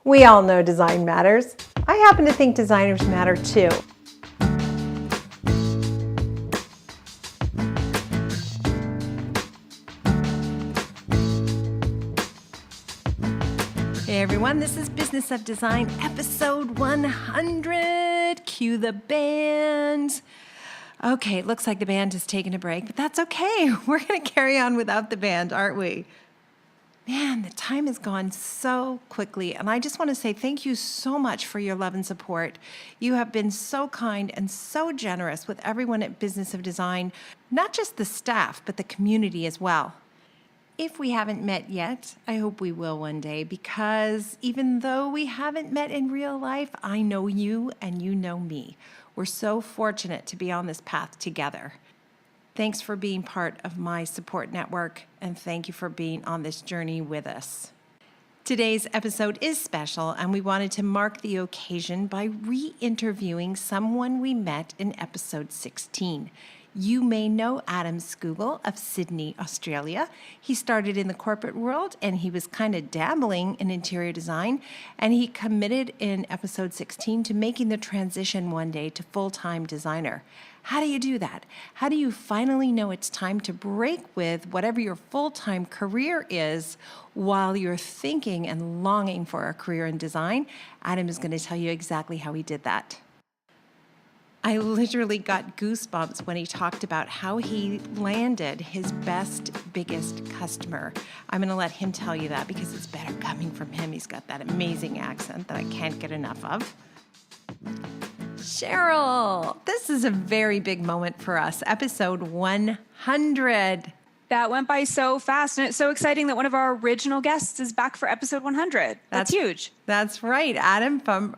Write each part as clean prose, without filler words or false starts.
We all know design matters. I happen to think designers matter too. Hey everyone, this is Business of Design, episode 100. Cue the band. Okay, it looks like the band has taken a break, but that's okay. We're going to carry on without the band, aren't we? Man, the time has gone so quickly, and I just want to say thank you so much for your love and support. You have been so kind and so generous with everyone at Business of Design, not just the staff, but the community as well. If we haven't met yet, I hope we will one day, because even though we haven't met in real life, I know you and you know me. We're so fortunate to be on this path together. Thanks for being part of my support network, and thank you for being on this journey with us. Today's episode is special, and we wanted to mark the occasion by re-interviewing someone we met in episode 16. You may know Adam Scougall of Sydney, Australia. He started in the corporate world and he was kind of dabbling in interior design, and he committed in episode 16 to making the transition one day to full-time designer. How do you do that? How do you finally know it's time to break with whatever your full-time career is while you're thinking and longing for a career in design? Adam is going to tell you exactly how he did that. I literally got goosebumps when he talked about how he landed his best, biggest customer. I'm going to let him tell you that because it's better coming from him. He's got that amazing accent that I can't get enough of. Cheryl, this is a very big moment for us. Episode 100. That went by so fast, and it's so exciting that one of our original guests is back for episode 100. That's huge. That's right. Adam from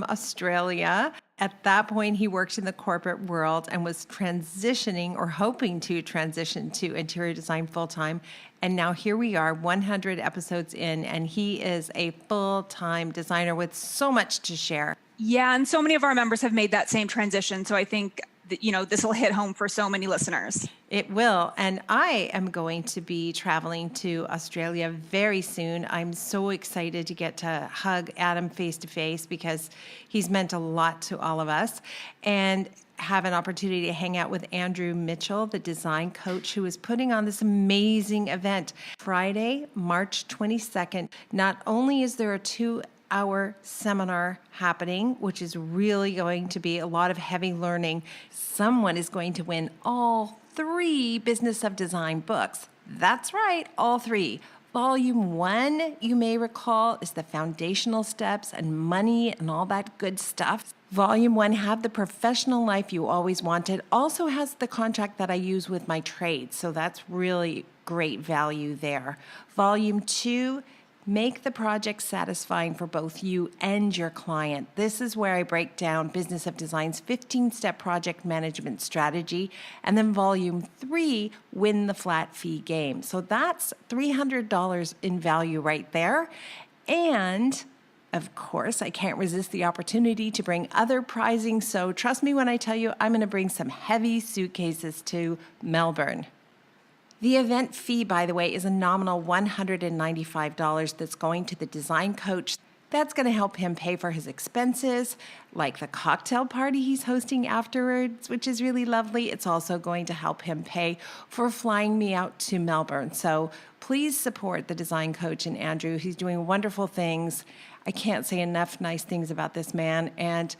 Australia. At that point, he worked in the corporate world and was transitioning or hoping to transition to interior design full-time. And now here we are, 100 episodes in, and he is a full-time designer with so much to share. Yeah, and so many of our members have made that same transition. So I think that, this will hit home for so many listeners. It will. And I am going to be traveling to Australia very soon. I'm so excited to get to hug Adam face to face because he's meant a lot to all of us, and have an opportunity to hang out with Andrew Mitchell, the design coach, who is putting on this amazing event Friday, March 22nd. Not only is there a 2-hour seminar happening, which is really going to be a lot of heavy learning. Someone is going to win all 3 Business of Design books. That's right, all 3. Volume 1, you may recall, is the foundational steps and money and all that good stuff. Volume 1, Have the Professional Life You Always Wanted, also has the contract that I use with my trade, so that's really great value there. Volume 2, Make the project satisfying for both you and your client. This is where I break down Business of Design's 15-step project management strategy. And then volume 3, Win the Flat Fee Game. So that's $300 in value right there. And of course, I can't resist the opportunity to bring other prizing. So trust me when I tell you, I'm going to bring some heavy suitcases to Melbourne. The event fee, by the way, is a nominal $195 that's going to the design coach. That's going to help him pay for his expenses, like the cocktail party he's hosting afterwards, which is really lovely. It's also going to help him pay for flying me out to Melbourne. So please support the design coach and Andrew. He's doing wonderful things. I can't say enough nice things about this man. And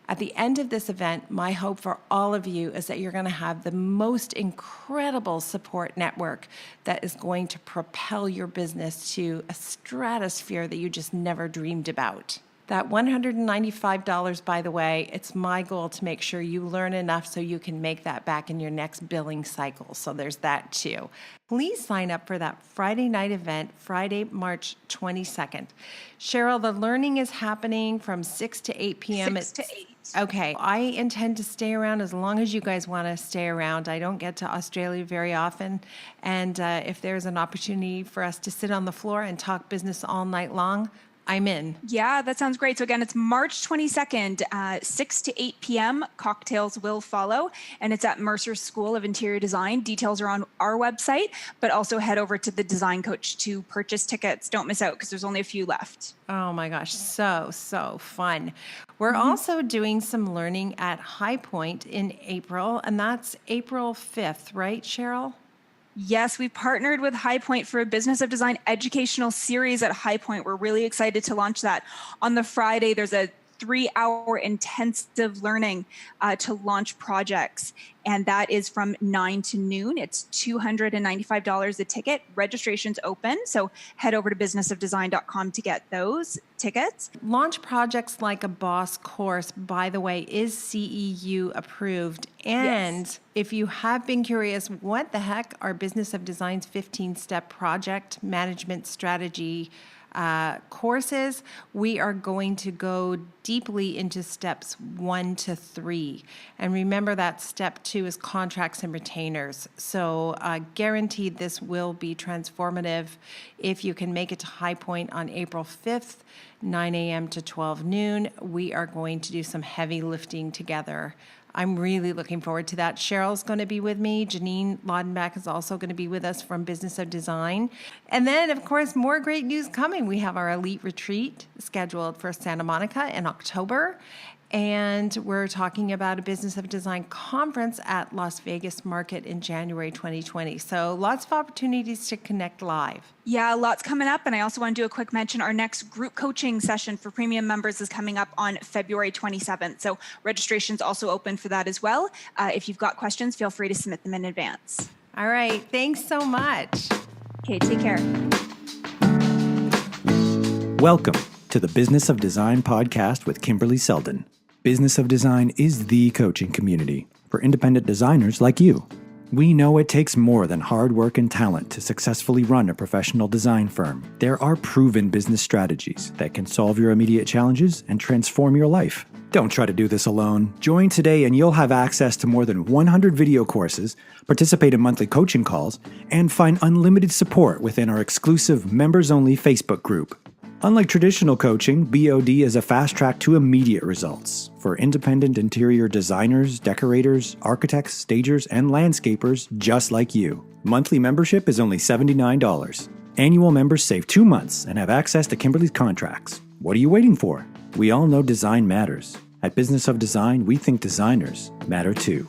at the end of this event, my hope for all of you is that you're going to have the most incredible support network that is going to propel your business to a stratosphere that you just never dreamed about. That $195, by the way, it's my goal to make sure you learn enough so you can make that back in your next billing cycle. So there's that too. Please sign up for that Friday night event, Friday, March 22nd. Cheryl, the learning is happening from 6 to 8 p.m. 6 to 8. Okay, I intend to stay around as long as you guys want to stay around. I don't get to Australia very often, and if there's an opportunity for us to sit on the floor and talk business all night long, I'm in. Yeah, that sounds great. So again, it's March 22nd, 6 to 8 p.m. Cocktails will follow, and it's at Mercer School of Interior Design. Details are on our website, but also head over to the Design Coach to purchase tickets. Don't miss out because there's only a few left. Oh my gosh, so fun. We're also doing some learning at High Point in April, and that's April 5th, right, Cheryl? Yes, we've partnered with High Point for a Business of Design educational series at High Point. We're really excited to launch that. On the Friday, there's a 3-hour intensive learning to launch projects. And that is from 9 to noon. It's $295 a ticket. Registration's open. So head over to businessofdesign.com to get those tickets. Launch Projects Like a Boss course, by the way, is CEU approved. And if you have been curious, what the heck are Business of Design's 15-step project management strategy courses, we are going to go deeply into steps 1 to 3. And remember that step 2 is contracts and retainers. So guaranteed this will be transformative. If you can make it to High Point on April 5th, 9 a.m. to 12 noon, we are going to do some heavy lifting together. I'm really looking forward to that. Cheryl's going to be with me. Janine Laudenbach is also going to be with us from Business of Design. And then, of course, more great news coming. We have our elite retreat scheduled for Santa Monica in October. And we're talking about a Business of Design conference at Las Vegas Market in January 2020. So lots of opportunities to connect live. Yeah, lots coming up. And I also want to do a quick mention. Our next group coaching session for premium members is coming up on February 27th. So registration's also open for that as well. If you've got questions, feel free to submit them in advance. All right. Thanks so much. Okay, take care. Welcome to the Business of Design podcast with Kimberley Seldon. Business of Design is the coaching community for independent designers like you. We know it takes more than hard work and talent to successfully run a professional design firm. There are proven business strategies that can solve your immediate challenges and transform your life. Don't try to do this alone. Join today and you'll have access to more than 100 video courses, participate in monthly coaching calls, and find unlimited support within our exclusive members-only Facebook group. Unlike traditional coaching, BOD is a fast track to immediate results for independent interior designers, decorators, architects, stagers, and landscapers just like you. Monthly membership is only $79. Annual members save 2 months and have access to Kimberley's contracts. What are you waiting for? We all know design matters. At Business of Design, we think designers matter too.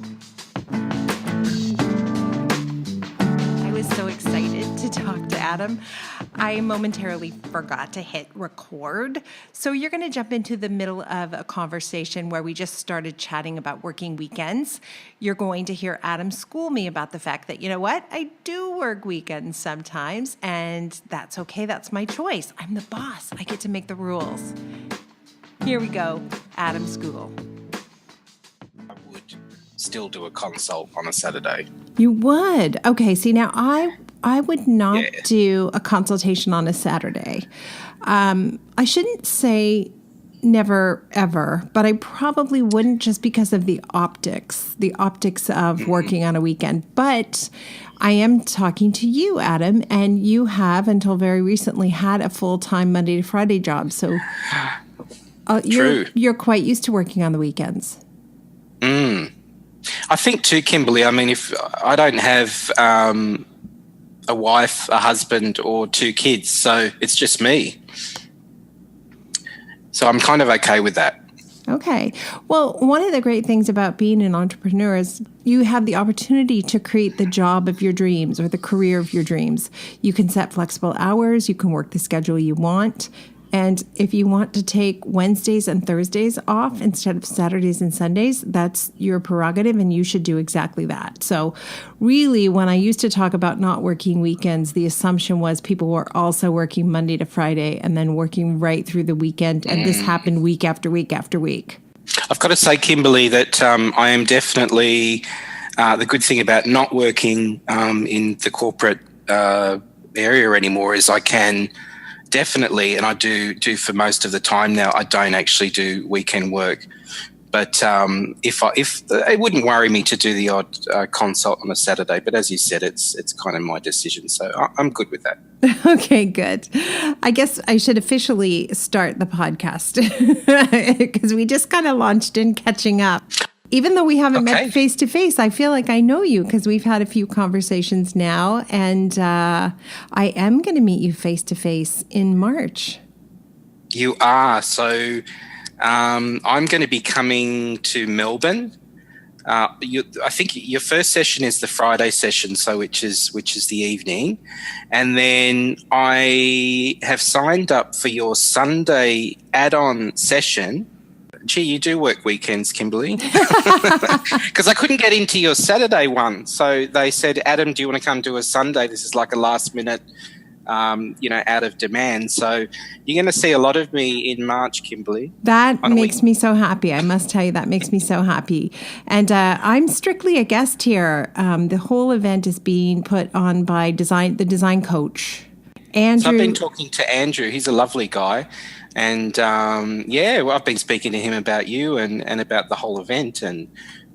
I was so excited to talk to Adam. I momentarily forgot to hit record. So you're going to jump into the middle of a conversation where we just started chatting about working weekends. You're going to hear Adam school me about the fact that, you know what, I do work weekends sometimes, and that's okay. That's my choice. I'm the boss. I get to make the rules. Here we go. Adam Scougall. I would still do a consult on a Saturday. You would? Okay. See, now I would not do a consultation on a Saturday. I shouldn't say never, ever, but I probably wouldn't just because of the optics of working on a weekend. But I am talking to you, Adam, and you have until very recently had a full-time Monday to Friday job. So you're quite used to working on the weekends. I think too, Kimberley, I mean, if I don't have a wife, a husband, or 2 kids, so it's just me. So I'm kind of okay with that. Okay. Well, one of the great things about being an entrepreneur is you have the opportunity to create the job of your dreams or the career of your dreams. You can set flexible hours. You can work the schedule you want. And if you want to take Wednesdays and Thursdays off instead of Saturdays and Sundays, that's your prerogative, and you should do exactly that. So really, when I used to talk about not working weekends, the assumption was people were also working Monday to Friday and then working right through the weekend. And this happened week after week after week. I've got to say, Kimberley, that I am definitely the good thing about not working in the corporate area anymore is I can definitely, and I do for most of the time now, I don't actually do weekend work. But if it wouldn't worry me to do the odd consult on a Saturday, but as you said, it's kind of my decision, so I'm good with that. Okay, good. I guess I should officially start the podcast because we just kind of launched in catching up. Even though we haven't met face to face, I feel like I know you because we've had a few conversations now, and I am going to meet you face to face in March. You are. So I'm going to be coming to Melbourne. I think your first session is the Friday session, so which is the evening, and then I have signed up for your Sunday add-on session. Gee, you do work weekends, Kimberley, because I couldn't get into your Saturday one. So they said, Adam, do you want to come do a Sunday? This is like a last minute. Out of demand. So you're going to see a lot of me in March, Kimberley. That makes me so happy. I must tell you, that makes me so happy. And I'm strictly a guest here. The whole event is being put on by the design coach, Andrew. So I've been talking to Andrew. He's a lovely guy. And I've been speaking to him about you and about the whole event, and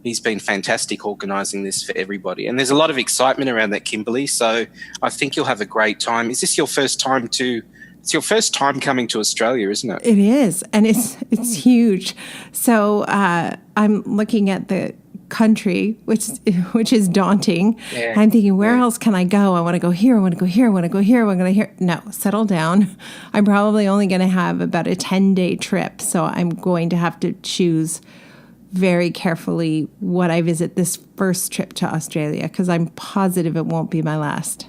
he's been fantastic organising this for everybody. And there's a lot of excitement around that, Kimberley. So I think you'll have a great time. Is this your first time it's your first time coming to Australia, isn't it? It is. And it's huge. So I'm looking at the country, which is daunting. Yeah. I'm thinking, where else can I go? I want to go here. I want to go here. I want to go here. I want to go here. No, settle down. I'm probably only going to have about a 10-day trip. So I'm going to have to choose very carefully what I visit this first trip to Australia, because I'm positive it won't be my last.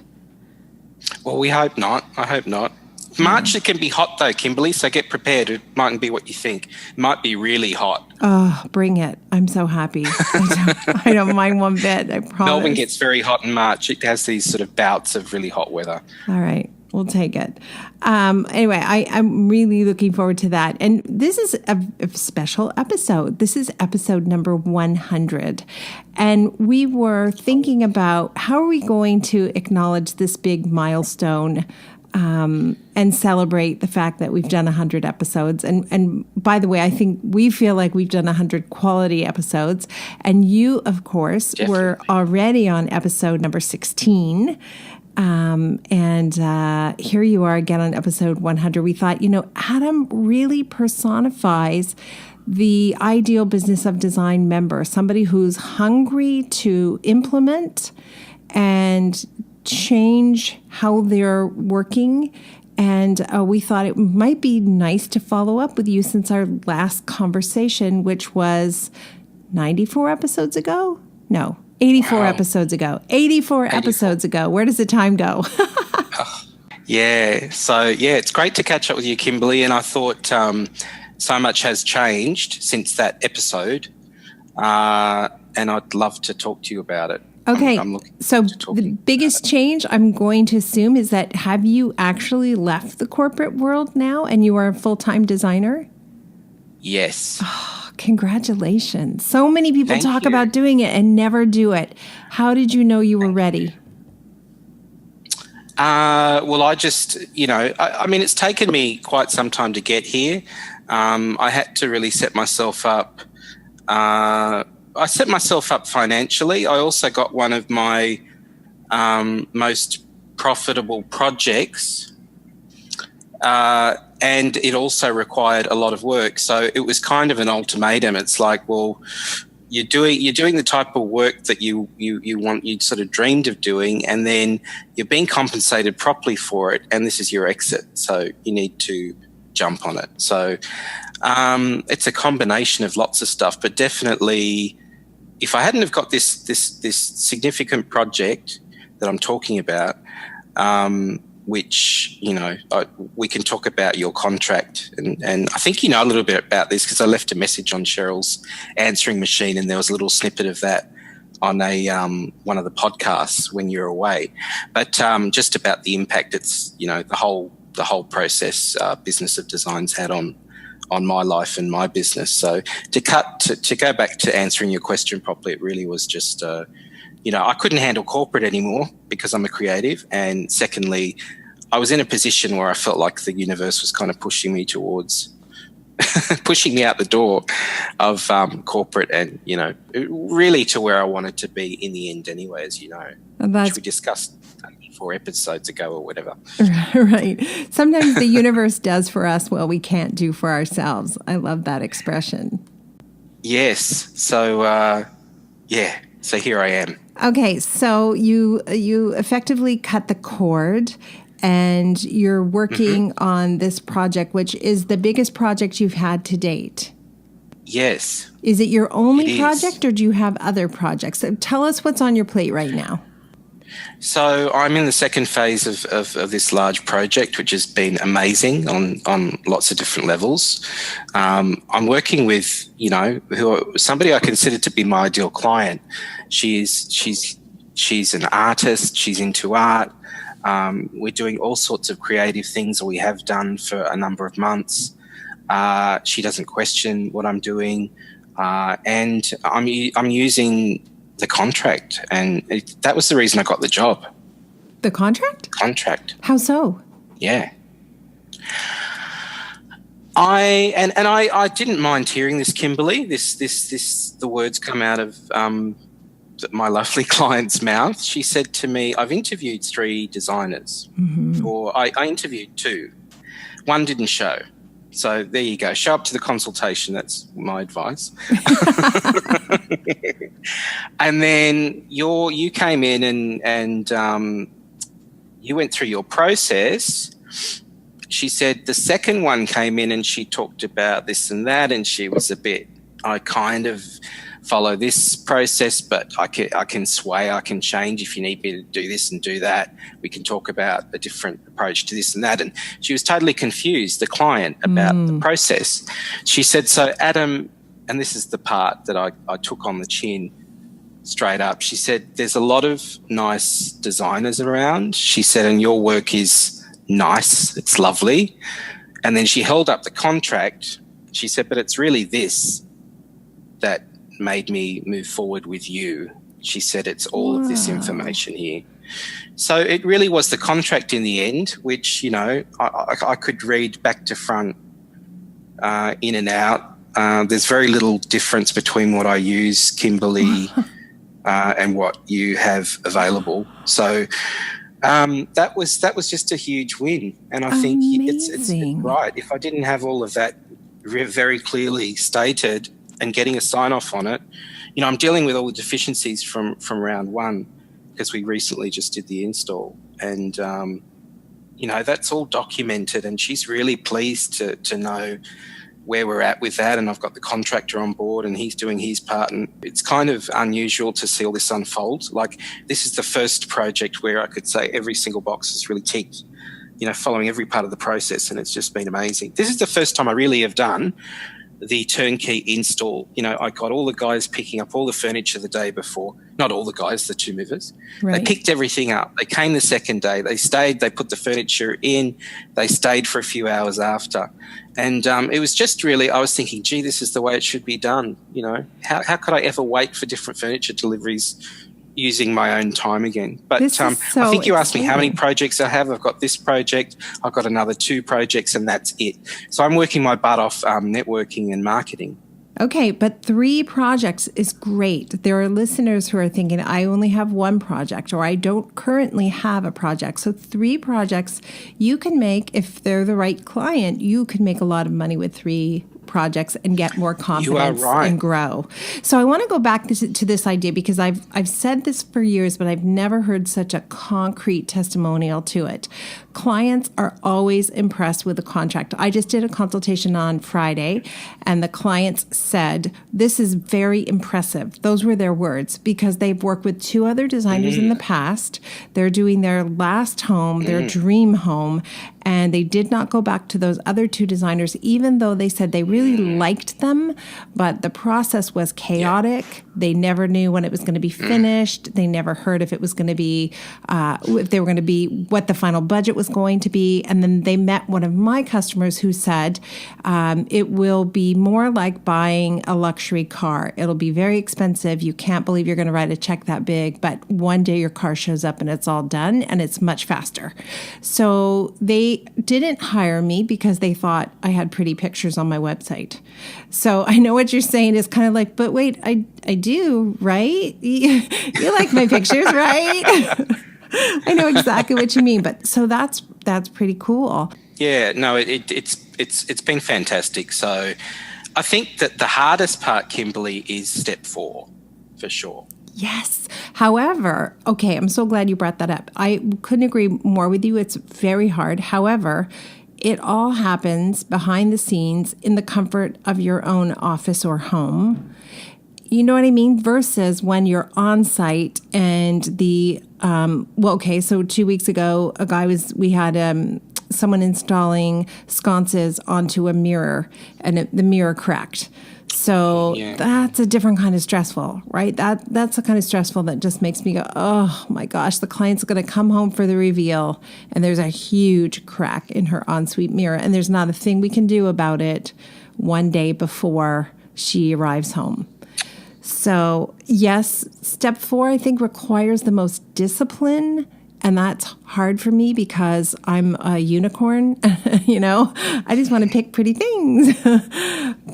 Well, we hope not. I hope not. March, it can be hot though, Kimberley, so get prepared. It mightn't be what you think. It might be really hot. Oh, bring it. I'm so happy. I don't mind one bit, I promise. Melbourne gets very hot in March. It has these sort of bouts of really hot weather. All right. We'll take it. Anyway, I'm really looking forward to that. And this is a special episode. This is episode number 100. And we were thinking about how are we going to acknowledge this big milestone and celebrate the fact that we've done 100 episodes. And by the way, I think we feel like we've done 100 quality episodes. And you, of course, were already on episode number 16. Here you are again on episode 100. We thought, Adam really personifies the ideal business of design member, somebody who's hungry to implement and change how they're working. And we thought it might be nice to follow up with you since our last conversation, which was 94 episodes ago? No. 84 episodes ago. 84 episodes ago. Where does the time go? Yeah. So, it's great to catch up with you, Kimberley. And I thought so much has changed since that episode. And I'd love to talk to you about it. Okay. So the biggest change I'm going to assume is that have you actually left the corporate world now and you are a full-time designer? Yes. Congratulations. So many people talk about doing it and never do it. How did you know you were ready? Well, I just, I mean, it's taken me quite some time to get here. I had to really set myself up. I set myself up financially. I also got one of my most profitable projects. And it also required a lot of work. So it was kind of an ultimatum. It's like, well, you're doing the type of work that you sort of dreamed of doing, and then you're being compensated properly for it, and this is your exit. So you need to jump on it. So it's a combination of lots of stuff, but definitely if I hadn't have got this significant project that I'm talking about, which, we can talk about your contract. And I think you know a little bit about this because I left a message on Cheryl's answering machine and there was a little snippet of that on one of the podcasts when you're away. But just about the impact it's, the whole process Business of Design's had on my life and my business. So to go back to answering your question properly, it really was just, I couldn't handle corporate anymore because I'm a creative. And secondly, I was in a position where I felt like the universe was kind of pushing me towards pushing me out the door of corporate and, really to where I wanted to be in the end anyway, as you know, which we discussed 4 episodes ago or whatever. Right. Sometimes the universe does for us what we can't do for ourselves. I love that expression. Yes. So, so here I am. Okay. So you effectively cut the cord and you're working on this project, which is the biggest project you've had to date. Yes. Is it your only project or do you have other projects? So tell us what's on your plate right now. So I'm in the second phase of this large project, which has been amazing on lots of different levels. I'm working with, somebody I consider to be my ideal client. She's an artist. She's into art. We're doing all sorts of creative things, or we have done for a number of months. She doesn't question what I'm doing, and I'm using the contract, and that was the reason I got the job. The contract? Contract. How so? Yeah. I didn't mind hearing this, Kimberley. The words come out of my lovely client's mouth. She said to me, "I've interviewed 3 designers, or I interviewed 2. 1 didn't show." So there you go. Show up to the consultation. That's my advice. And then you came in and you went through your process. She said the second one came in and she talked about this and that, and she was I kind of follow this process, but I can sway, I can change if you need me to do this and do that. We can talk about a different approach to this and that. And she was totally confused, the client, about the process. She said, "So Adam," and this is the part that I took on the chin straight up. She said, "There's a lot of nice designers around." She said, "And your work is nice. It's lovely." And then she held up the contract. She said, "But it's really this that made me move forward with you." She said, "It's all of this information here." So it really was the contract in the end, which, I could read back to front, in and out. There's very little difference between what I use, Kimberley, and what you have available. So that was just a huge win. And I think it's right. If I didn't have all of that very clearly stated and getting a sign off on it, I'm dealing with all the deficiencies from round 1 because we recently just did the install, and that's all documented, and she's really pleased to know where we're at with that. And I've got the contractor on board and he's doing his part, and it's kind of unusual to see all this unfold. Like, this is the first project where I could say every single box is really ticked, following every part of the process, and it's just been amazing. This is the first time I really have done the turnkey install. I got all the guys picking up all the furniture the day before. Not all the guys, the 2 movers. Right. They picked everything up. They came the second day. They stayed. They put the furniture in. They stayed for a few hours after. And it was just really, I was thinking, gee, this is the way it should be done. How could I ever wait for different furniture deliveries using my own time again? But I think you asked me how many projects I have. I've got this project. I've got another 2 projects, and that's it. So I'm working my butt off networking and marketing. Okay, but 3 projects is great. There are listeners who are thinking, I only have 1 project, or I don't currently have a project. So 3 projects you can make, if they're the right client, you can make a lot of money with 3 projects and get more confidence and grow. So I want to go back to this idea, because I've said this for years, but I've never heard such a concrete testimonial to it. Clients are always impressed with the contract. I just did a consultation on Friday, and the clients said, "This is very impressive." Those were their words, because they've worked with 2 other designers in the past. They're doing their last home, their dream home, and they did not go back to those other 2 designers, even though they said they really liked them, but the process was chaotic. Yeah. They never knew when it was going to be finished. They never heard if it was going to be, if they were going to be, what the final budget was going to be. And then they met one of my customers who said, it will be more like buying a luxury car. It'll be very expensive. You can't believe you're going to write a check that big, but one day your car shows up and it's all done and it's much faster. So they didn't hire me because they thought I had pretty pictures on my website. So I know what you're saying is kind of like, but wait, I do, right? You like my pictures, right? I know exactly what you mean, but so that's pretty cool. Yeah, no, it's been fantastic. So I think that the hardest part, Kimberley, is step 4, for sure. Yes. However, okay, I'm so glad you brought that up. I couldn't agree more with you. It's very hard. However, it all happens behind the scenes in the comfort of your own office or home. You know what I mean? Versus when you're on site and so 2 weeks ago, we had someone installing sconces onto a mirror and the mirror cracked. So that's a different kind of stressful, right? That's the kind of stressful that just makes me go, oh my gosh, the client's going to come home for the reveal and there's a huge crack in her ensuite mirror and there's not a thing we can do about it one day before she arrives home. So yes, step 4, I think, requires the most discipline. And that's hard for me because I'm a unicorn, I just want to pick pretty things.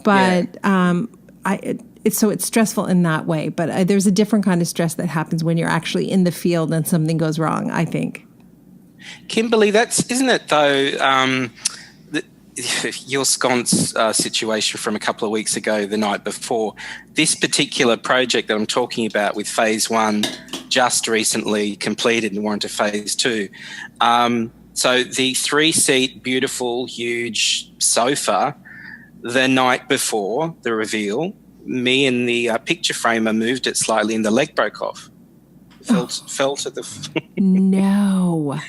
But it's stressful in that way. But there's a different kind of stress that happens when you're actually in the field and something goes wrong, I think. Kimberley, isn't it though, your sconce situation from a couple of weeks ago, the night before, this particular project that I'm talking about with phase 1 just recently completed and we're into phase 2. So the 3-seat, beautiful, huge sofa, the night before the reveal, me and the picture framer moved it slightly and the leg broke off. Fell to the... No.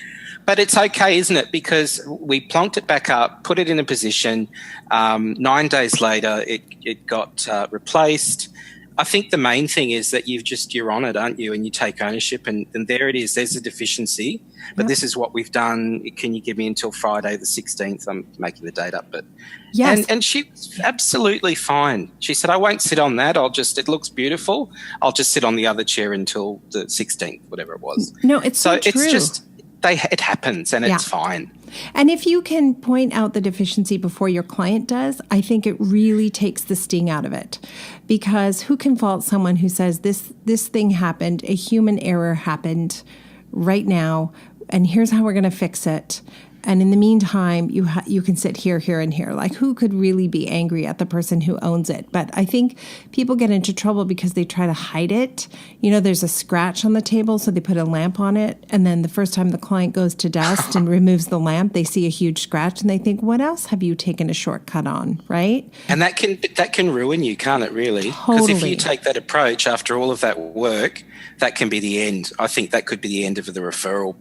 But it's okay, isn't it? Because we plonked it back up, put it in a position. 9 days later, it got replaced. I think the main thing is that you're on it, aren't you? And you take ownership and there it is. There's a deficiency, but this is what we've done. Can you give me until Friday the 16th? I'm making the date up, but yes. And she was absolutely fine. She said, I won't sit on that. It looks beautiful. I'll just sit on the other chair until the 16th, whatever it was. No, it's so true. It's just, it happens and it's fine. And if you can point out the deficiency before your client does, I think it really takes the sting out of it. Because who can fault someone who says this thing happened, a human error happened right now, and here's how we're going to fix it. And in the meantime, you can sit here, and here. Like, who could really be angry at the person who owns it? But I think people get into trouble because they try to hide it. There's a scratch on the table, so they put a lamp on it. And then the first time the client goes to dust and removes the lamp, they see a huge scratch and they think, what else have you taken a shortcut on, right? And that can ruin you, can't it, really? Totally. Because if you take that approach after all of that work, that can be the end. I think that could be the end of the referral.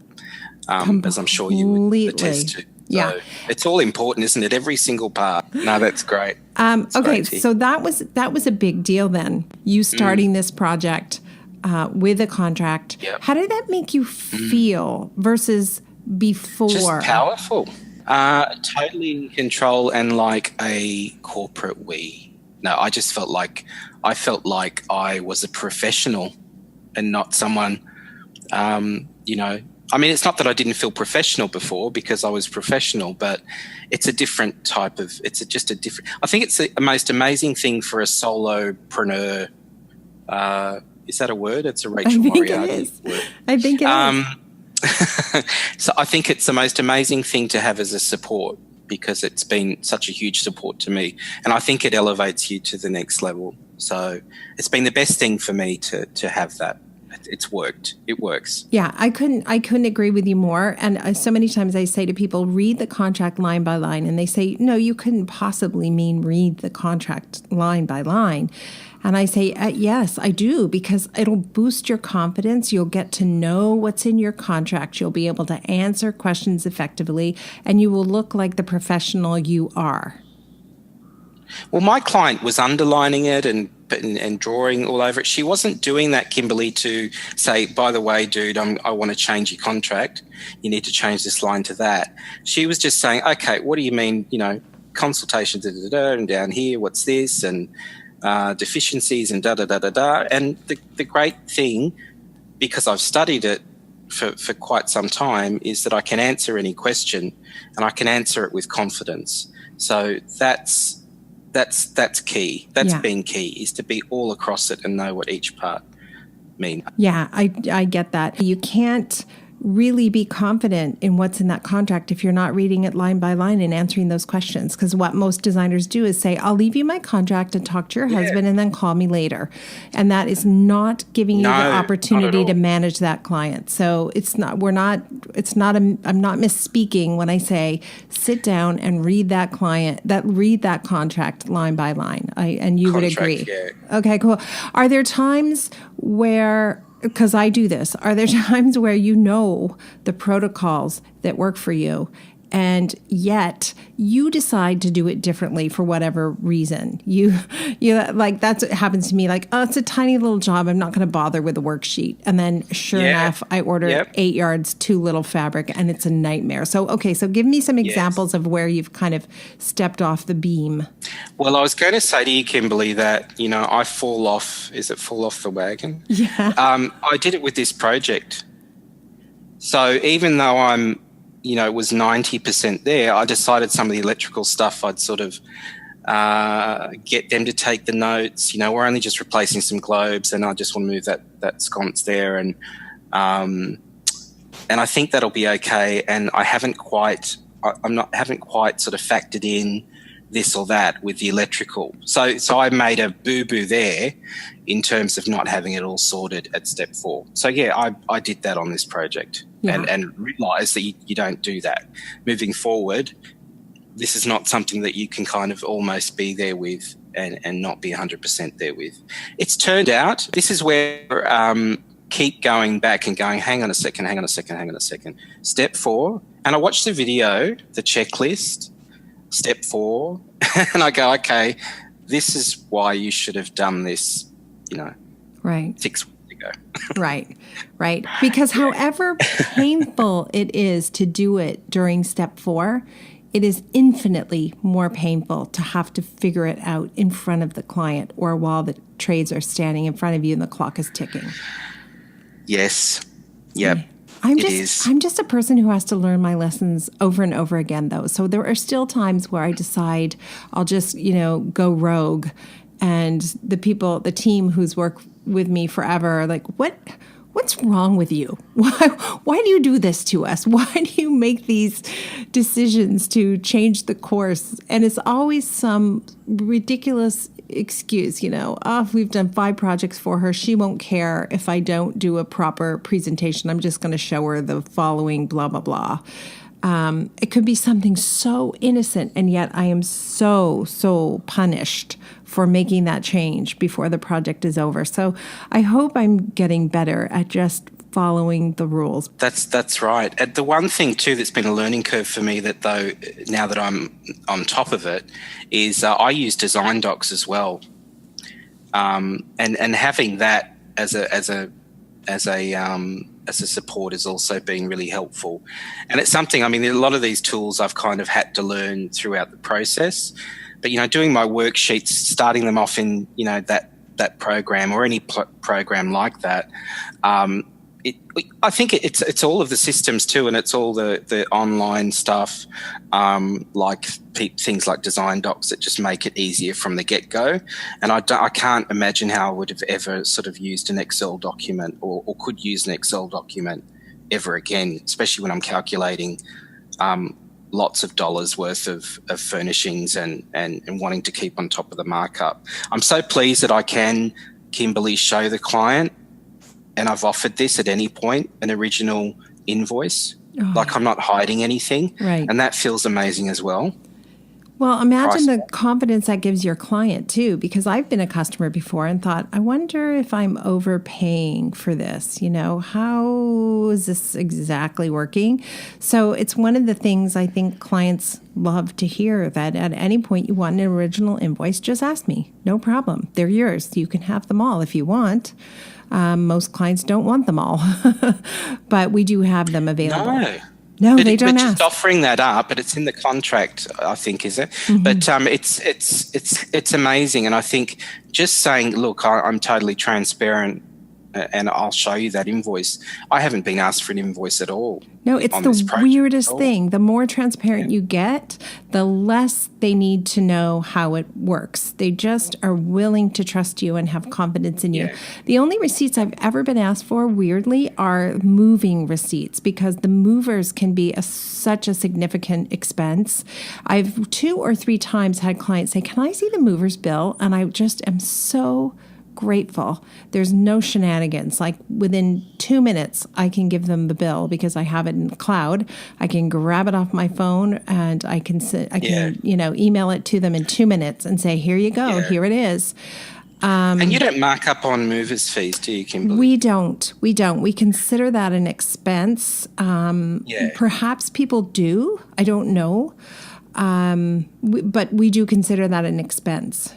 As I'm sure you would attest to. So it's all important, isn't it? Every single part. No, that's great. Okay, so that was a big deal then. You starting this project with a contract. Yep. How did that make you feel versus before? Just powerful. Totally in control and like a corporate we. No, I just felt like I was a professional and not someone, I mean, it's not that I didn't feel professional before because I was professional, but it's a different type of, I think it's the most amazing thing for a solopreneur. Is that a word? It's a Rachel Moriarty word. I think it is. So I think it's the most amazing thing to have as a support because it's been such a huge support to me. And I think it elevates you to the next level. So it's been the best thing for me to have that. It's worked. It works. Yeah, I couldn't agree with you more. And so many times I say to people, read the contract line by line. And they say, no, you couldn't possibly mean read the contract line by line. And I say, yes, I do, because it'll boost your confidence. You'll get to know what's in your contract. You'll be able to answer questions effectively, and you will look like the professional you are. Well, my client was underlining it and and drawing all over it. She wasn't doing that, Kimberley, to say, by the way, dude, I want to change your contract. You need to change this line to that. She was just saying, okay, what do you mean, consultation, and down here, what's this, and deficiencies and da-da-da-da-da. And the great thing, because I've studied it for quite some time, is that I can answer any question and I can answer it with confidence. So that's key. That's been key, is to be all across it and know what each part means. Yeah, I get that. You can't really be confident in what's in that contract if you're not reading it line by line and answering those questions. Because what most designers do is say, I'll leave you my contract and talk to your husband and then call me later. And that is not giving you the opportunity to manage that client. So I'm not misspeaking when I say sit down and read that contract line by line. And you would agree. Yeah. Okay, cool. Are there times where, because I do this, are there times where you know the protocols that work for you and yet you decide to do it differently for whatever reason? You like, that's what happens to me. Like, oh, it's a tiny little job, I'm not going to bother with a worksheet. And then sure enough, I order 8 yards, too little fabric, and it's a nightmare. So, okay, so give me some examples of where you've kind of stepped off the beam. Well, I was going to say to you, Kimberley, that, I fall off the wagon? Yeah. I did it with this project. So even though I'm, was 90% there, I decided some of the electrical stuff I'd sort of get them to take the notes. We're only just replacing some globes and I just want to move that sconce there. And I think that'll be okay. And I haven't quite sort of factored in this or that with the electrical. So I made a boo-boo there in terms of not having it all sorted at step 4. So I did that on this project and realised that you don't do that. Moving forward, this is not something that you can kind of almost be there with and not be 100% there with. It's turned out, this is where keep going back and going, hang on a second. Step 4, and I watched the video, the checklist, step 4, and I go, okay, this is why you should have done this, 6 weeks ago. Right. Because however painful it is to do it during step 4, it is infinitely more painful to have to figure it out in front of the client or while the trades are standing in front of you and the clock is ticking. Yes. Yep. I'm just a person who has to learn my lessons over and over again, though. So there are still times where I decide I'll just, go rogue, and the team who's worked with me forever are like, what's wrong with you? Why do you do this to us? Why do you make these decisions to change the course? And it's always some ridiculous excuse, we've done 5 projects for her. She won't care if I don't do a proper presentation. I'm just going to show her the following blah, blah, blah. It could be something so innocent, and yet I am so punished for making that change before the project is over. So I hope I'm getting better at just following the rules. That's right. And the one thing too that's been a learning curve for me, that though now that I'm on top of it, is I use design docs as well, and having that as a support has also been really helpful. And it's something, a lot of these tools I've kind of had to learn throughout the process. But, doing my worksheets, starting them off in, that program or any program like that, I think it's all of the systems too, and it's all the online stuff, like things like design docs that just make it easier from the get-go. And I can't imagine how I would have ever sort of used an Excel document or could use an Excel document ever again, especially when I'm calculating lots of dollars worth of furnishings and wanting to keep on top of the markup. I'm so pleased that I can, Kimberley, show the client, and I've offered this at any point, an original invoice. Like I'm not hiding anything. Right. And that feels amazing as well. Well, imagine price. the confidence that gives your client too, because I've been a customer before and thought, I wonder if I'm overpaying for this. How is this exactly working? So it's one of the things I think clients love to hear, that at any point you want an original invoice, just ask me. No problem. They're yours. You can have them all if you want. Most clients don't want them all, but we do have them available. No, they don't ask. Just offering that up, but it's in the contract, I think, is it? Mm-hmm. But it's amazing, and I think just saying, look, I'm totally transparent, and I'll show you that invoice. I haven't been asked for an invoice at all. No, it's the weirdest thing. The more transparent you get, the less they need to know how it works. They just are willing to trust you and have confidence in you. Yeah. The only receipts I've ever been asked for, weirdly, are moving receipts, because the movers can be such a significant expense. I've 2 or 3 times had clients say, can I see the mover's bill? And I just am so grateful. There's no shenanigans. Like within 2 minutes, I can give them the bill because I have it in the cloud. I can grab it off my phone and I can email it to them in 2 minutes and say, here you go, here it is. And you don't mark up on movers' fees, do you, Kimberley? We don't. We consider that an expense. Perhaps people do. I don't know. But we do consider that an expense.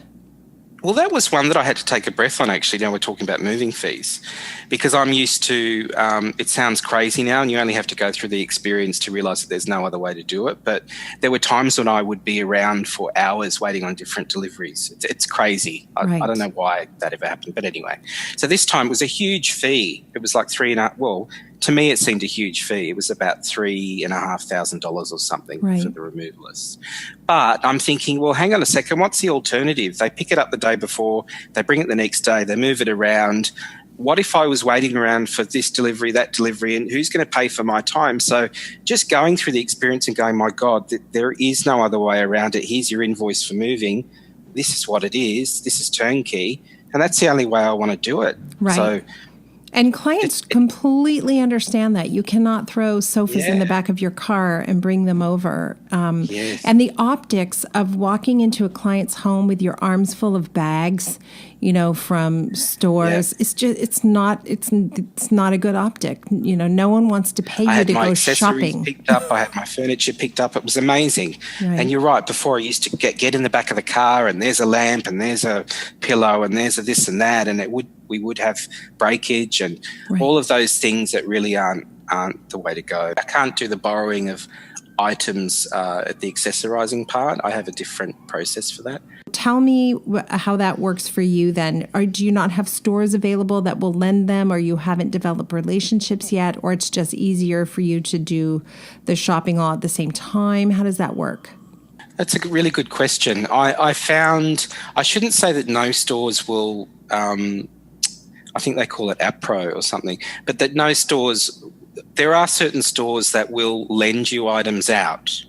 Well, that was one that I had to take a breath on, actually. Now we're talking about moving fees, because I'm used to, it sounds crazy now, and you only have to go through the experience to realise that there's no other way to do it. But there were times when I would be around for hours waiting on different deliveries. It's crazy. I don't know why that ever happened. But anyway, so this time it was a huge fee. It was like to me, it seemed a huge fee. It was about $3,500 or something for the removalists. But I'm thinking, well, hang on a second. What's the alternative? They pick it up the day before, they bring it the next day, they move it around. What if I was waiting around for this delivery, that delivery, and who's going to pay for my time? So just going through the experience and going, my God, there is no other way around it. Here's your invoice for moving. This is what it is. This is turnkey. And that's the only way I want to do it. Right. So, and clients completely understand that. You cannot throw sofas in the back of your car and bring them over. And the optics of walking into a client's home with your arms full of bags, from stores, it's not a good optic. No one wants to pay you to go shopping. Picked up. I had my furniture picked up. It was amazing. Right. And you're right. Before, I used to get in the back of the car, and there's a lamp, and there's a pillow, and there's a this and that, and we would have breakage and all of those things that really aren't the way to go. I can't do the borrowing of items at the accessorizing part. I have a different process for that. Tell me how that works for you then. Or do you not have stores available that will lend them, or you haven't developed relationships yet, or it's just easier for you to do the shopping all at the same time? How does that work? That's a really good question. I found, I shouldn't say that no stores will, I think they call it APRO or something, but that no stores, there are certain stores that will lend you items out.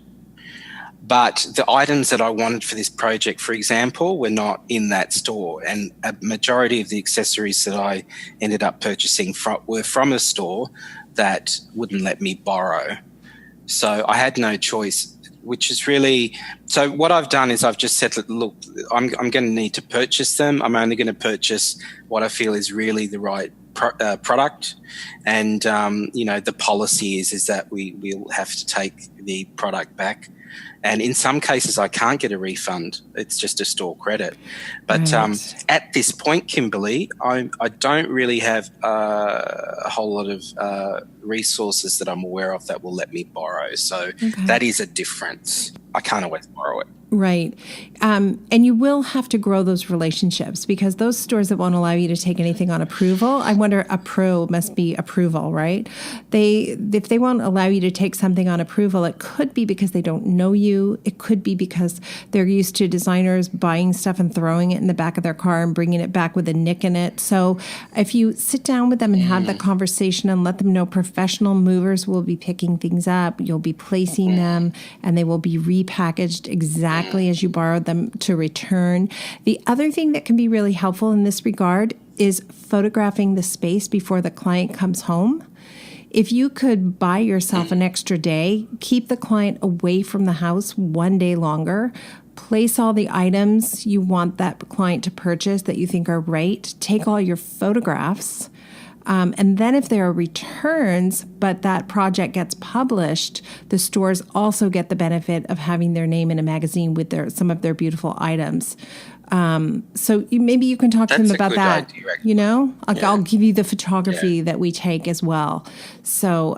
But the items that I wanted for this project, for example, were not in that store. And a majority of the accessories that I ended up purchasing were from a store that wouldn't let me borrow. So I had no choice, which is really, so what I've done is I've just said, look, I'm going to need to purchase them. I'm only going to purchase what I feel is really the right product. And, the policy is that we'll have to take the product back. And in some cases, I can't get a refund. It's just a store credit. But at this point, Kimberley, I don't really have a whole lot of resources that I'm aware of that will let me borrow. So that is a difference. I can't always borrow it. Right. And you will have to grow those relationships, because those stores that won't allow you to take anything on approval, I wonder, a pro must be approval, right? If they won't allow you to take something on approval, it could be because they don't know you. It could be because they're used to designers buying stuff and throwing it in the back of their car and bringing it back with a nick in it. So if you sit down with them and have that conversation and let them know professional movers will be picking things up, you'll be placing them, and they will be repackaged exactly as you borrowed them to return. The other thing that can be really helpful in this regard is photographing the space before the client comes home. If you could buy yourself an extra day, keep the client away from the house one day longer, place all the items you want that client to purchase that you think are right, take all your photographs, and then if there are returns, but that project gets published, the stores also get the benefit of having their name in a magazine with some of their beautiful items. So maybe you can talk to them about that. Idea, actually. I'll give you the photography that we take as well. So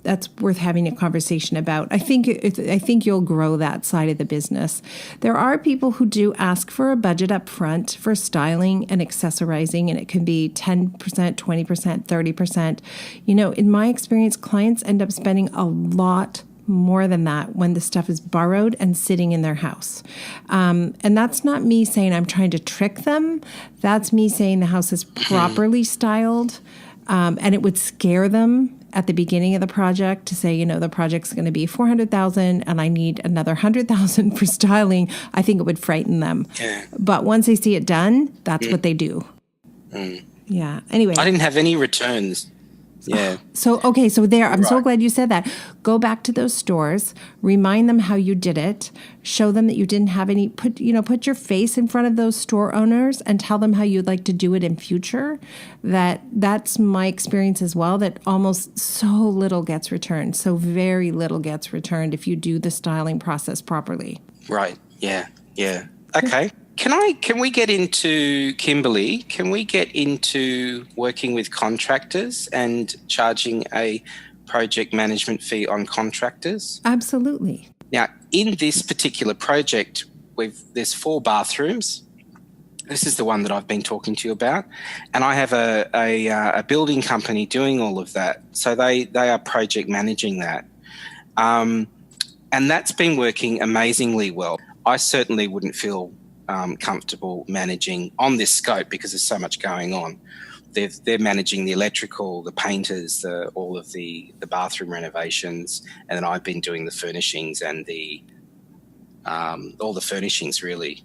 that's worth having a conversation about. I think you'll grow that side of the business. There are people who do ask for a budget up front for styling and accessorizing, and it can be 10%, 20%, 30%. In my experience, clients end up spending a lot more than that when the stuff is borrowed and sitting in their house. And that's not me saying I'm trying to trick them. That's me saying the house is properly styled, and it would scare them at the beginning of the project to say, the project's going to be $400,000 and I need another $100,000 for styling. I think it would frighten them. Yeah. But once they see it done, that's what they do. Yeah. Anyway. I didn't have any returns. Yeah. So there, I'm so glad you said that. Go back to those stores, remind them how you did it, show them that you didn't have any, put your face in front of those store owners and tell them how you'd like to do it in future. That's my experience as well, that almost so little gets returned. So very little gets returned if you do the styling process properly. Right. Yeah. Yeah. Okay. Can we get into, Kimberley, can we get into working with contractors and charging a project management fee on contractors? Absolutely. Now, in this particular project, there's 4 bathrooms. This is the one that I've been talking to you about. And I have a building company doing all of that. So they are project managing that. And that's been working amazingly well. I certainly wouldn't feel comfortable managing on this scope because there's so much going on. They're managing the electrical, the painters, all of the bathroom renovations, and then I've been doing the furnishings and all the furnishings really.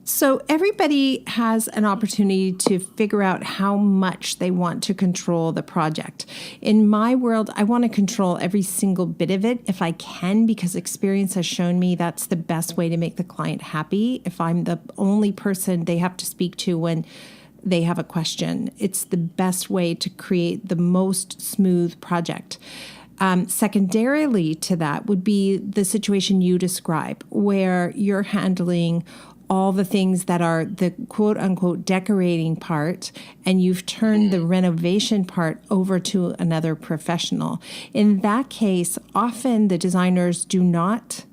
So everybody has an opportunity to figure out how much they want to control the project. In my world, I want to control every single bit of it if I can, because experience has shown me that's the best way to make the client happy. If I'm the only person they have to speak to when they have a question, it's the best way to create the most smooth project. Secondarily to that would be the situation you describe, where you're handling all the things that are the quote unquote decorating part, and you've turned the renovation part over to another professional. In that case, often the designers do not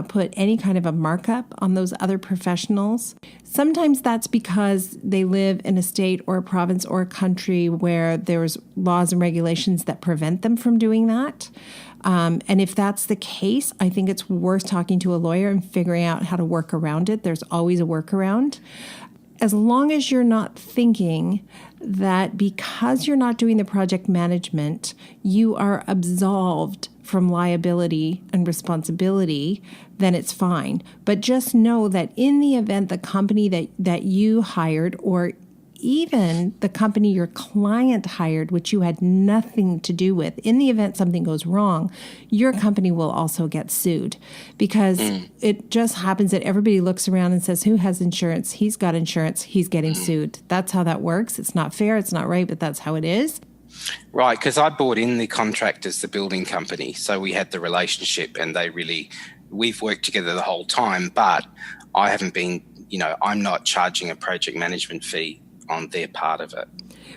put any kind of a markup on those other professionals. Sometimes that's because they live in a state or a province or a country where there's laws and regulations that prevent them from doing that. And if that's the case, I think it's worth talking to a lawyer and figuring out how to work around it. There's always a workaround. As long as you're not thinking that because you're not doing the project management, you are absolved from liability and responsibility, then it's fine. But just know that in the event the company that you hired, or even the company your client hired, which you had nothing to do with, in the event something goes wrong, your company will also get sued, because it just happens that everybody looks around and says, who has insurance? He's got insurance. He's getting sued. That's how that works. It's not fair. It's not right, but that's how it is. Right, because I brought in the contractors, the building company, so we had the relationship, and we've worked together the whole time, but I haven't been, I'm not charging a project management fee on their part of it.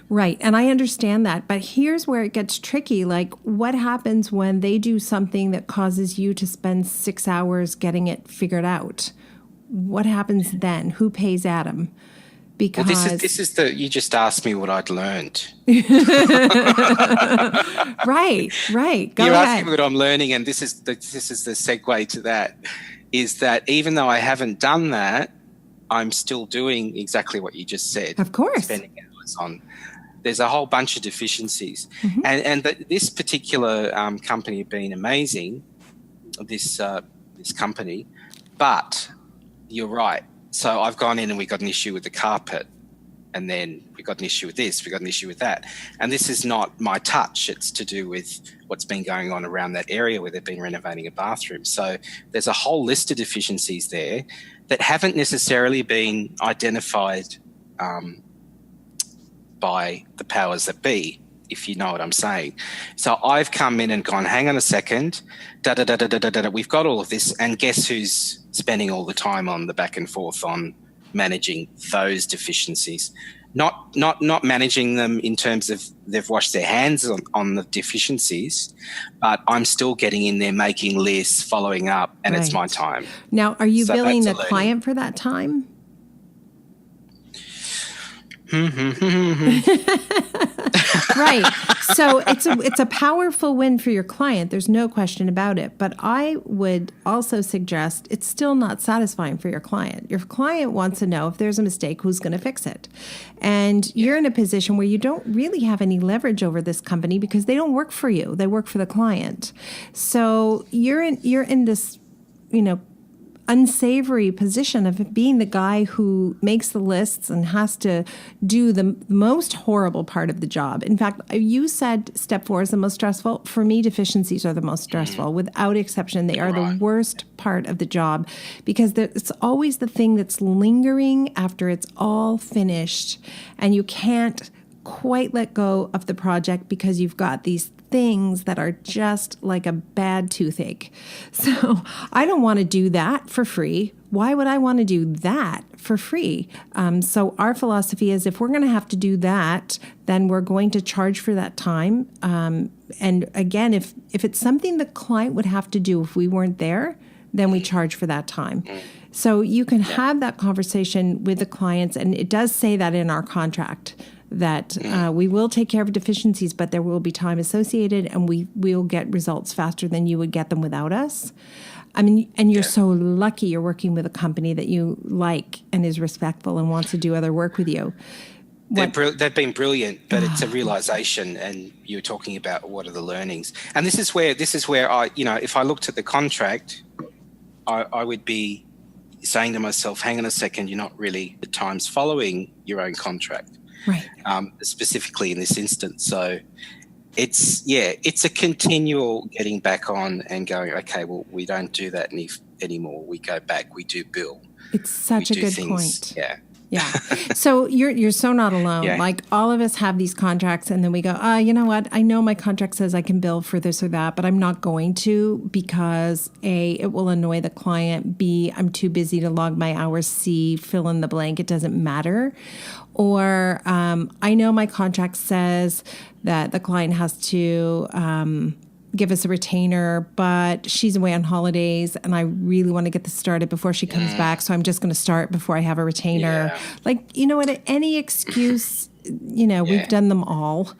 Right. And I understand that. But here's where it gets tricky. Like, what happens when they do something that causes you to spend 6 hours getting it figured out? What happens then? Who pays Adam? Because this is you just asked me what I'd learned. Right. Go You're ahead. asking me what I'm learning, and this is the segue to that, is that even though I haven't done that, I'm still doing exactly what you just said. Of course. Spending hours on. There's a whole bunch of deficiencies. And this particular company have been amazing, this company, but you're right. So I've gone in and we got an issue with the carpet. and then we got an issue with this, we got an issue with that. And this is not my touch. It's to do with what's been going on around that area where they've been renovating a bathroom. So there's a whole list of deficiencies there that haven't necessarily been identified by the powers that be, if you know what I'm saying. So I've come in and gone, hang on a second, we've got all of this, and guess who's spending all the time on the back and forth on managing those deficiencies, not managing them in terms of they've washed their hands on the deficiencies, but I'm still getting in there, making lists, following up, and It's my time. Now, are you billing the client for that time? Right. So it's a powerful win for your client. There's no question about it. But I would also suggest it's still not satisfying for your client. Your client wants to know if there's a mistake, who's going to fix it. And you're in a position where you don't really have any leverage over this company because they don't work for you. They work for the client. So you're in this, unsavory position of being the guy who makes the lists and has to do the most horrible part of the job. In fact, you said step 4 is the most stressful. For me, deficiencies are the most stressful. Without exception, they are the worst part of the job because it's always the thing that's lingering after it's all finished, and you can't quite let go of the project because you've got these things that are just like a bad toothache. So I don't want to do that for free. Why would I want to do that for free? So our philosophy is if we're going to have to do that, then we're going to charge for that time. And again, if it's something the client would have to do if we weren't there, then we charge for that time. So you can have that conversation with the clients, and it does say that in our contract that we will take care of deficiencies, but there will be time associated, and we will get results faster than you would get them without us. I mean, and you're so lucky you're working with a company that you like and is respectful and wants to do other work with you. They've been brilliant, but it's a realization, and you're talking about what are the learnings. And this is where I, if I looked at the contract, I would be saying to myself, hang on a second, you're not really the times following your own contract. Right. Specifically in this instance. So it's a continual getting back on and going, okay, well, we don't do that anymore. We go back, we do bill. It's such a good point. Yeah. Yeah. So you're so not alone. Yeah. Like all of us have these contracts, and then we go, you know what? I know my contract says I can bill for this or that, but I'm not going to because A, it will annoy the client. B, I'm too busy to log my hours. C, fill in the blank. It doesn't matter. Or I know my contract says that the client has to give us a retainer, but she's away on holidays and I really want to get this started before she comes back. So I'm just going to start before I have a retainer. Yeah. Like, you know what, any excuse, we've done them all,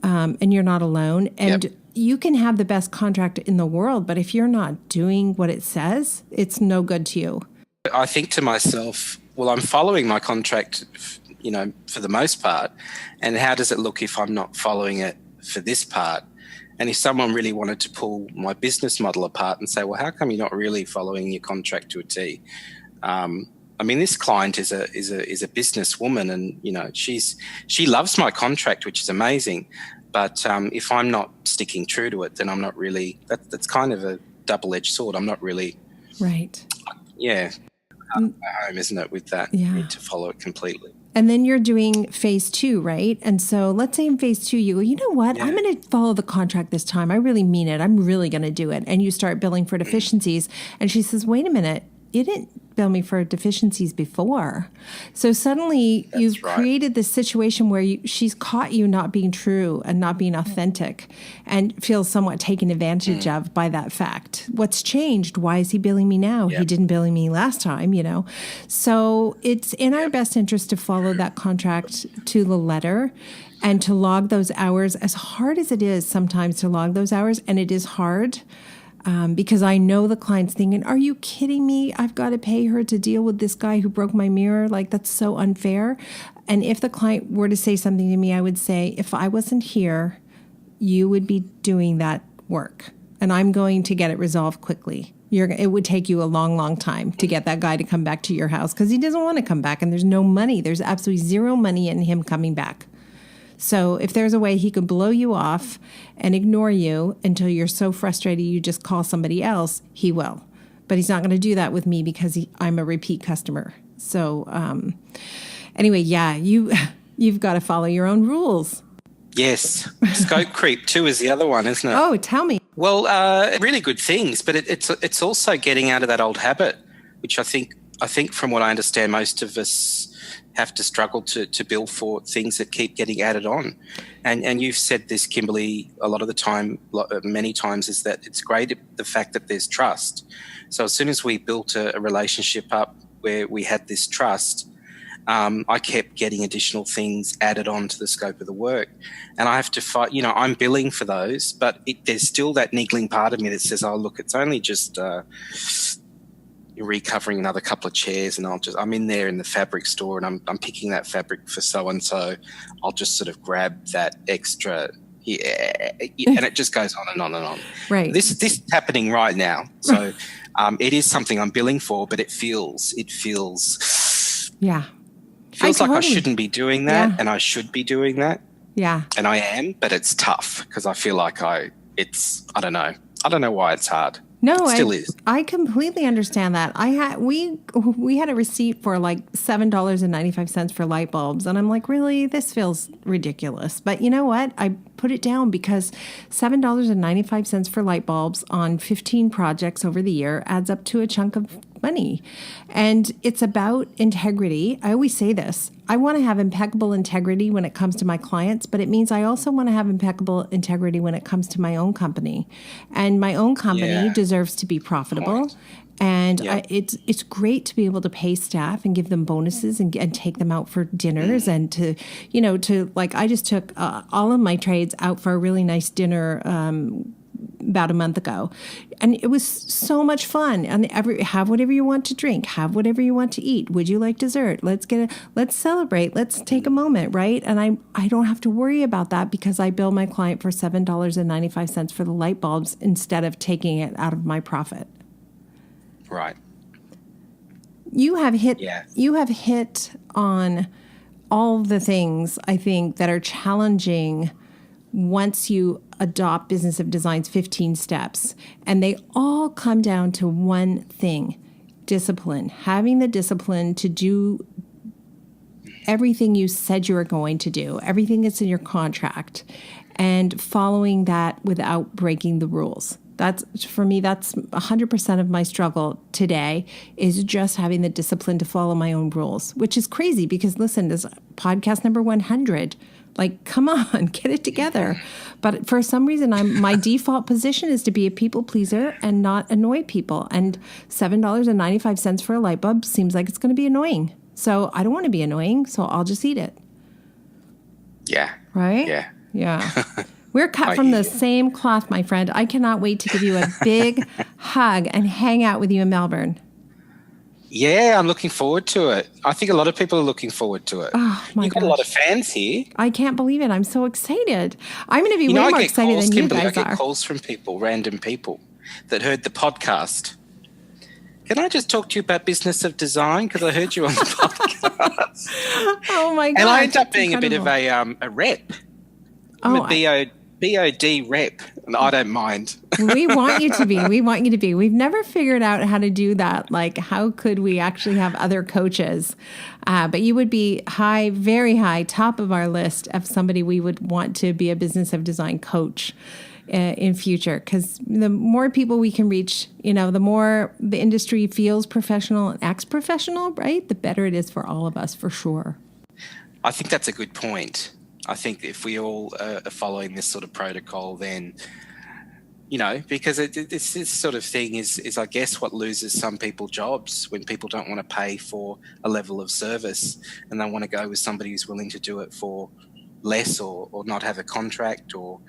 and you're not alone. And you can have the best contract in the world, but if you're not doing what it says, it's no good to you. I think to myself, well, I'm following my contract, for the most part. And how does it look if I'm not following it for this part? And if someone really wanted to pull my business model apart and say, well, how come you're not really following your contract to a T? This client is a businesswoman, and she loves my contract, which is amazing. But if I'm not sticking true to it, then I'm not really. That's kind of a double-edged sword. I'm not really. Right. Yeah. Home, isn't it? With that, you need to follow it completely. And then you're doing phase 2, right? And so let's say in phase 2, you go, you know what? I'm going to follow the contract this time. I really mean it. I'm really going to do it. And you start billing for deficiencies. And she says, wait a minute, you didn't bill me for deficiencies before. So suddenly you've created this situation where she's caught you not being true and not being authentic and feels somewhat taken advantage of by that fact. What's changed? Why is he billing me now? He didn't bill me last time, So it's in our best interest to follow that contract to the letter and to log those hours, as hard as it is sometimes to log those hours. And it is hard. Because I know the client's thinking, are you kidding me? I've got to pay her to deal with this guy who broke my mirror. Like, that's so unfair. And if the client were to say something to me, I would say, if I wasn't here, you would be doing that work. And I'm going to get it resolved quickly. it would take you a long, long time to get that guy to come back to your house because he doesn't want to come back and there's no money. There's absolutely zero money in him coming back. So if there's a way he could blow you off and ignore you until you're so frustrated you just call somebody else, he will. But he's not going to do that with me because I'm a repeat customer. So anyway, yeah, you've got to follow your own rules. Yes. Scope creep too is the other one, isn't it? Oh, tell me. Well, really good things, but it's also getting out of that old habit, which I think from what I understand, most of us have to struggle to bill for things that keep getting added on. And you've said this, Kimberley, a lot of the time, many times, is that it's great the fact that there's trust. So as soon as we built a relationship up where we had this trust, I kept getting additional things added on to the scope of the work. And I have to fight, I'm billing for those, but there's still that niggling part of me that says, oh, look, it's only just you're recovering another couple of chairs and I'm in there in the fabric store and I'm picking that fabric for so-and-so. I'll just sort of grab that extra, and it just goes on and on and on. Right. This is happening right now. So it is something I'm billing for, but it feels yeah. Feels like I shouldn't be doing that, and I should be doing that. Yeah. And I am, but it's tough because I feel like I don't know. I don't know why it's hard. No, it still is. I completely understand that. We had a receipt for like $7.95 for light bulbs, and I'm like, really, this feels ridiculous. But you know what? I put it down because $7.95 for light bulbs on 15 projects over the year adds up to a chunk of money. And it's about integrity. I always say this. I want to have impeccable integrity when it comes to my clients, but it means I also want to have impeccable integrity when it comes to my own company. And my own company deserves to be profitable. And it's great to be able to pay staff and give them bonuses and take them out for dinners and to I just took all of my trades out for a really nice dinner about a month ago. And it was so much fun. And have whatever you want to drink, have whatever you want to eat. Would you like dessert? Let's celebrate. Let's take a moment, right? And I don't have to worry about that because I bill my client for $7.95 for the light bulbs instead of taking it out of my profit. Right. You have hit on all the things I think that are challenging once you adopt Business of Design's 15 steps. And they all come down to one thing: discipline. Having the discipline to do everything you said you were going to do, everything that's in your contract, and following that without breaking the rules. For me, that's 100% of my struggle today, is just having the discipline to follow my own rules, which is crazy because, listen, this is podcast number 100. Like, come on, get it together. But for some reason, my default position is to be a people pleaser and not annoy people. And $7.95 for a light bulb seems like it's going to be annoying. So I don't want to be annoying, so I'll just eat it. Yeah. Right? Yeah. Yeah. We're cut from the same cloth, my friend. I cannot wait to give you a big hug and hang out with you in Melbourne. Yeah, I'm looking forward to it. I think a lot of people are looking forward to it. Oh, my You've got a lot of fans here. I can't believe it. I'm so excited. I'm going to be way more excited than you guys are. I get calls from people, random people, that heard the podcast. Can I just talk to you about Business of Design? Because I heard you on the podcast. Oh, my God. And I end up being a bit of a rep. I'm a BOD rep, and I don't mind. We want you to be. We want you to be. We've never figured out how to do that. Like, how could we actually have other coaches? But you would be high, very high, top of our list of somebody we would want to be a Business of Design coach in future. Because the more people we can reach, the more the industry feels professional and acts professional, right? The better it is for all of us, for sure. I think that's a good point. I think if we all are following this sort of protocol, then, because this sort of thing is, I guess, what loses some people jobs, when people don't want to pay for a level of service and they want to go with somebody who's willing to do it for less or not have a contract, or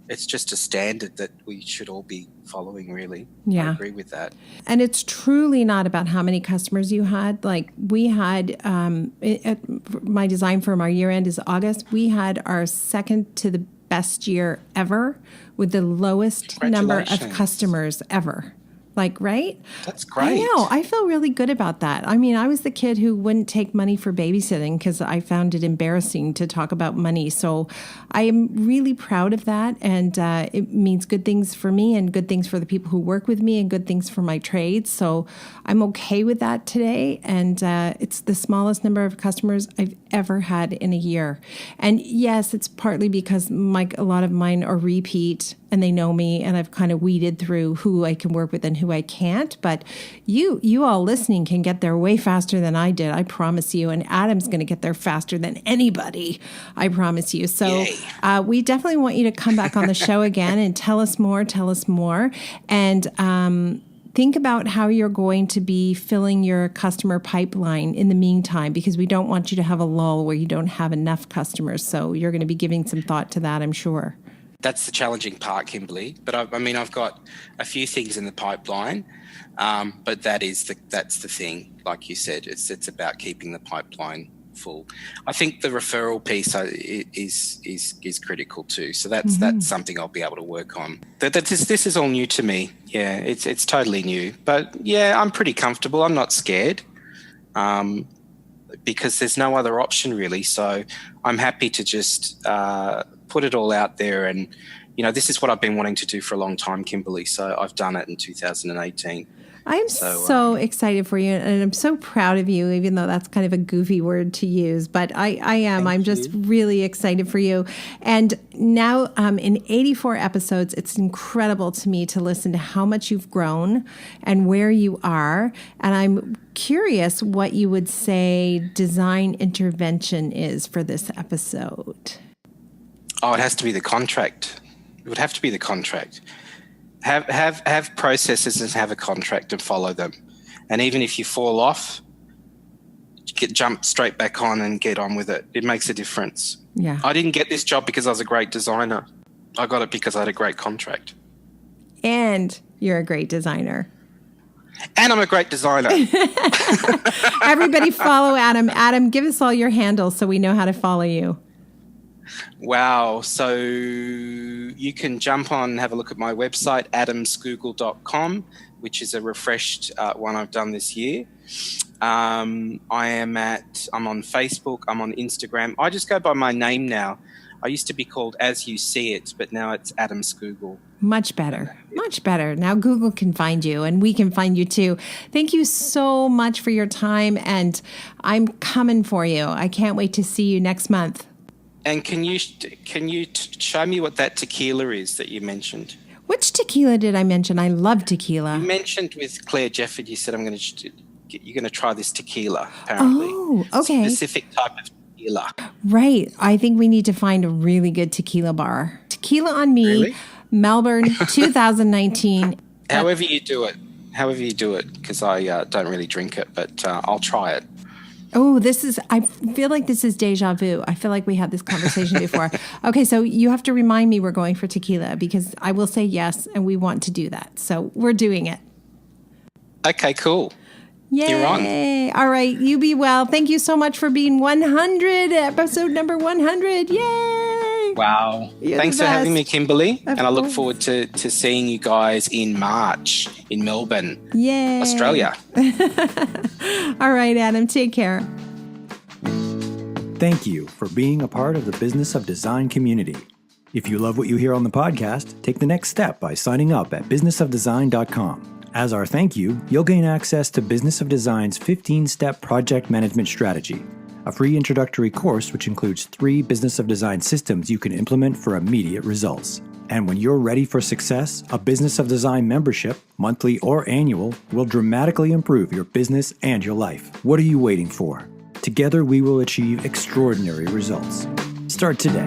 it's just a standard that we should all be following, really. Yeah. I agree with that. And it's truly not about how many customers you had. Like, we had, at my design firm, our year end is August. We had our second to the best year ever with the lowest number of customers ever. Like, right? That's great. I know. I feel really good about that. I mean, I was the kid who wouldn't take money for babysitting because I found it embarrassing to talk about money. So I am really proud of that. And it means good things for me and good things for the people who work with me and good things for my trades. So I'm okay with that today. And it's the smallest number of customers I've ever had in a year. And yes, it's partly because a lot of mine are repeat and they know me, and I've kind of weeded through who I can work with and who I can't. But you all listening can get there way faster than I did, I promise you. And Adam's going to get there faster than anybody, I promise you. So we definitely want you to come back on the show again and tell us more. And think about how you're going to be filling your customer pipeline in the meantime, because we don't want you to have a lull where you don't have enough customers. So you're going to be giving some thought to that, I'm sure. That's the challenging part, Kimberley. But I've got a few things in the pipeline, but that's the thing. Like you said, it's about keeping the pipeline full. I think the referral piece is critical too. So that's something I'll be able to work on. This is all new to me. Yeah, it's totally new. But yeah, I'm pretty comfortable. I'm not scared. Because there's no other option really. So I'm happy to just put it all out there. And, this is what I've been wanting to do for a long time, Kimberley. So I've done it in 2018. I'm so excited for you, and I'm so proud of you, even though that's kind of a goofy word to use. But I am. I'm just really excited for you. And now in 84 episodes, it's incredible to me to listen to how much you've grown and where you are. And I'm curious what you would say design intervention is for this episode. Oh, it has to be the contract. It would have to be the contract. Have processes and have a contract and follow them. And even if you fall off, jump straight back on and get on with it. It makes a difference. Yeah. I didn't get this job because I was a great designer. I got it because I had a great contract. And you're a great designer. And I'm a great designer. Everybody follow Adam. Adam, give us all your handles so we know how to follow you. Wow. So you can jump on and have a look at my website, adamscougall.com, which is a refreshed one I've done this year. I'm on Facebook. I'm on Instagram. I just go by my name now. I used to be called As You See It, but now it's Adam Scougall. Much better. Much better. Now Google can find you and we can find you too. Thank you so much for your time, and I'm coming for you. I can't wait to see you next month. And can you show me what that tequila is that you mentioned? Which tequila did I mention? I love tequila. You mentioned with Claire Jefford, you said you're going to try this tequila, apparently. Oh, okay. Specific type of tequila. Right. I think we need to find a really good tequila bar. Tequila on Me, Really? Melbourne, 2019. However you do it, because I don't really drink it, but I'll try it. Oh, I feel like this is deja vu. I feel like we had this conversation before. Okay, so you have to remind me we're going for tequila, because I will say yes, and we want to do that. So we're doing it. Okay, cool. Yay. You're on. All right, you be well. Thank you so much for being 100, episode number 100. Yay. Wow. You're Thanks the for having best. me, Kimberley. Of And I look course. forward to seeing you guys in March in Melbourne, Yay. Australia. All right, Adam, take care. Thank you for being a part of the Business of Design community. If you love what you hear on the podcast, take the next step by signing up at businessofdesign.com. As our thank you, you'll gain access to Business of Design's 15-step project management strategy, a free introductory course which includes 3 Business of Design systems you can implement for immediate results. And when you're ready for success, a Business of Design membership, monthly or annual, will dramatically improve your business and your life. What are you waiting for? Together we will achieve extraordinary results. Start today.